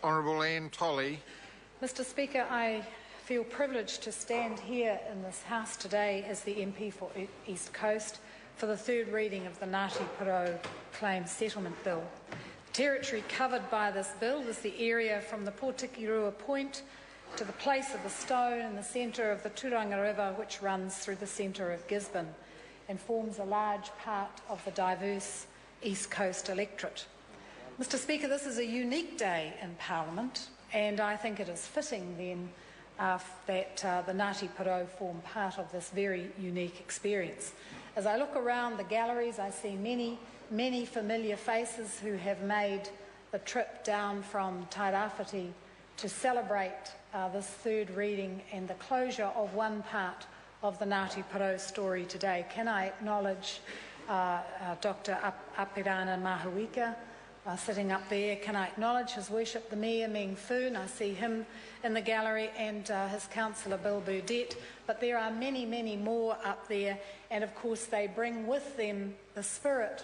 Honourable Anne Tolley. Mr Speaker, I feel privileged to stand here in this House today as the MP for East Coast for the third reading of the Ngati Porou Claims Settlement Bill. The territory covered by this bill is the area from the Potikirua Point to the place of the stone in the centre of the Turanga River, which runs through the centre of Gisborne and forms a large part of the diverse East Coast electorate. Mr Speaker, this is a unique day in Parliament, and I think it is fitting then that the Ngati Porou form part of this very unique experience. As I look around the galleries, I see many familiar faces who have made the trip down from Tairāwhiti to celebrate this third reading and the closure of one part of the Ngati Porou story today. Can I acknowledge Dr. Apirana Mahuika sitting up there? Can I acknowledge His Worship the Mayor Meng Foon? I see him in the gallery, and his councillor Bill Burdett. But there are many more up there, and of course they bring with them the spirits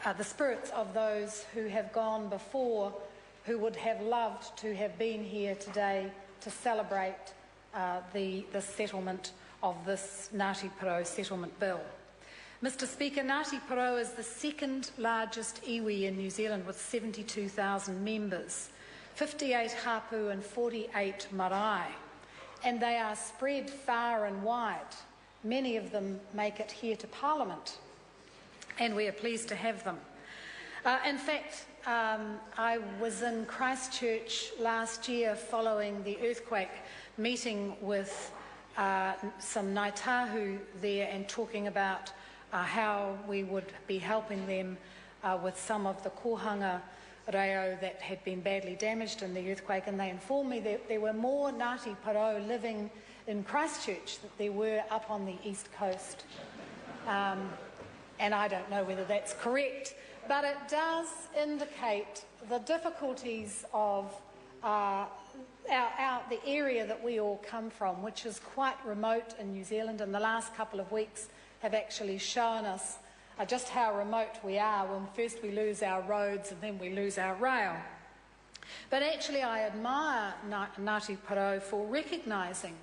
of those who have gone before, who would have loved to have been here today to celebrate the settlement of this Ngati Porou settlement bill. Mr Speaker, Ngati Porou is the second largest iwi in New Zealand with 72,000 members, 58 hapu and 48 marae, and they are spread far and wide. Many of them make it here to Parliament, and we are pleased to have them. In fact, I was in Christchurch last year following the earthquake, meeting with some Ngāi Tahu there and talking about how we would be helping them with some of the kohanga reo that had been badly damaged in the earthquake, and they informed me that there were more Ngati Porou living in Christchurch than there were up on the east coast. And I don't know whether that's correct, but it does indicate the difficulties of the area that we all come from, which is quite remote in New Zealand, and the last couple of weeks have actually shown us just how remote we are when first we lose our roads and then we lose our rail. But actually I admire Ngati Porou for recognising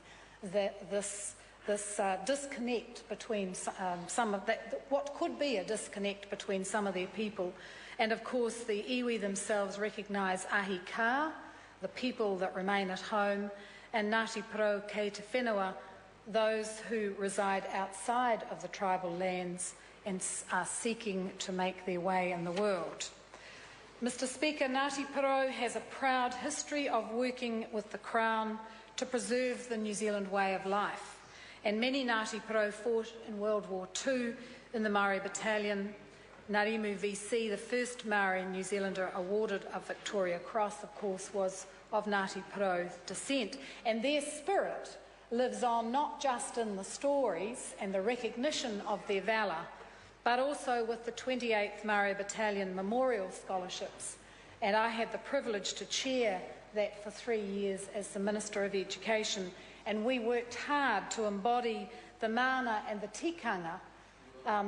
that this disconnect between what could be a disconnect between some of their people, and of course the iwi themselves recognise ahi ka, the people that remain at home, and Ngati Porou kei te whenua, those who reside outside of the tribal lands and are seeking to make their way in the world. Mr Speaker, Ngati Porou has a proud history of working with the Crown to preserve the New Zealand way of life, and many Ngati Porou fought in World War II in the Maori Battalion. Ngarimu VC, the first Maori New Zealander awarded a Victoria Cross, of course, was of Ngati Porou descent, and their spirit lives on not just in the stories and the recognition of their valour, but also with the 28th Maori Battalion Memorial Scholarships. And I had the privilege to chair that for 3 years as the Minister of Education, and we worked hard to embody the mana and the tikanga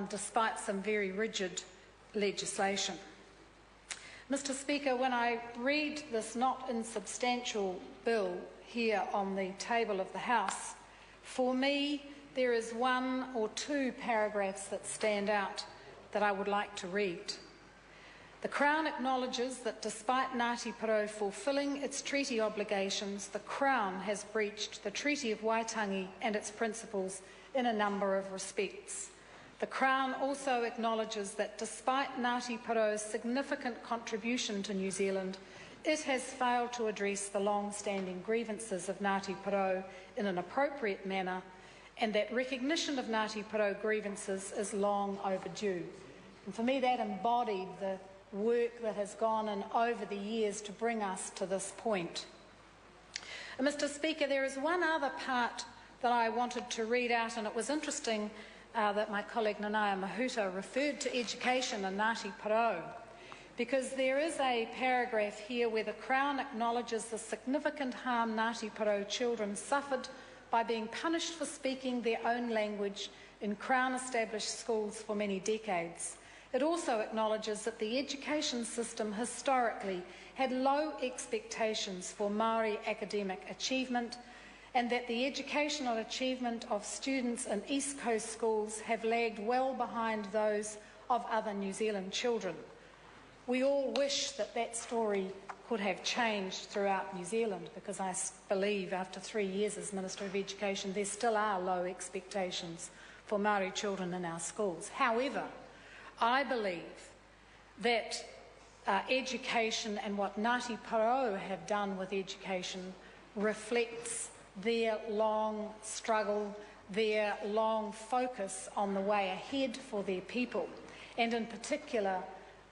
despite some very rigid legislation. Mr Speaker, when I read this not insubstantial bill here on the table of the House, for me there is one or two paragraphs that stand out that I would like to read. The Crown acknowledges that despite Ngati Porou fulfilling its treaty obligations, the Crown has breached the Treaty of Waitangi and its principles in a number of respects. The Crown also acknowledges that despite Ngati Porou's significant contribution to New Zealand, it has failed to address the long-standing grievances of Ngati Porou in an appropriate manner, and that recognition of Ngati Porou grievances is long overdue. And for me, that embodied the work that has gone in over the years to bring us to this point. Mr Speaker, there is one other part that I wanted to read out, and it was interesting that my colleague Nanaia Mahuta referred to education in Ngati Porou, because there is a paragraph here where the Crown acknowledges the significant harm Ngati Porou children suffered by being punished for speaking their own language in Crown-established schools for many decades, It also acknowledges that the education system historically had low expectations for Māori academic achievement, and that the educational achievement of students in East Coast schools have lagged well behind those of other New Zealand children. We all wish that that story could have changed throughout New Zealand, because I believe after 3 years as Minister of Education there still are low expectations for Māori children in our schools. However, I believe that education and what Ngati Porou have done with education reflects their long struggle, their long focus on the way ahead for their people. And in particular,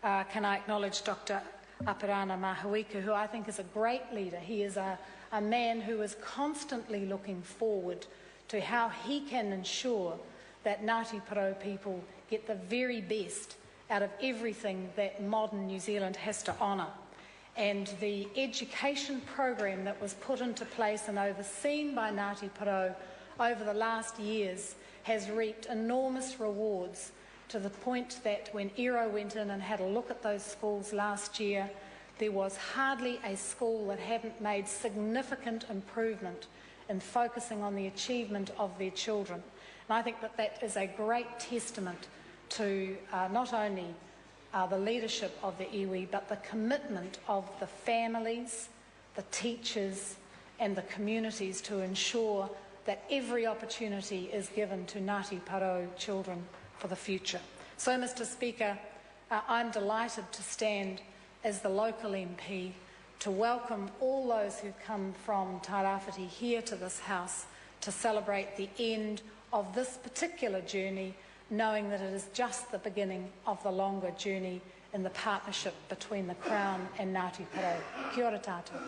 can I acknowledge Dr. Apirana Mahuika, who I think is a great leader. He is a man who is constantly looking forward to how he can ensure that Ngati Porou people get the very best out of everything that modern New Zealand has to honour. And the education program that was put into place and overseen by Ngati Porou over the last years has reaped enormous rewards, to the point that when ERO went in and had a look at those schools last year, there was hardly a school that hadn't made significant improvement in focusing on the achievement of their children. And I think that that is a great testament to not only the leadership of the iwi, but the commitment of the families, the teachers and the communities to ensure that every opportunity is given to Ngati Porou children for the future. So, Mr. Speaker, I'm delighted to stand as the local MP to welcome all those who've come from Tairāwhiti here to this House to celebrate the end of this particular journey, knowing that it is just the beginning of the longer journey in the partnership between the Crown and Ngati Porou. Kia ora tātou.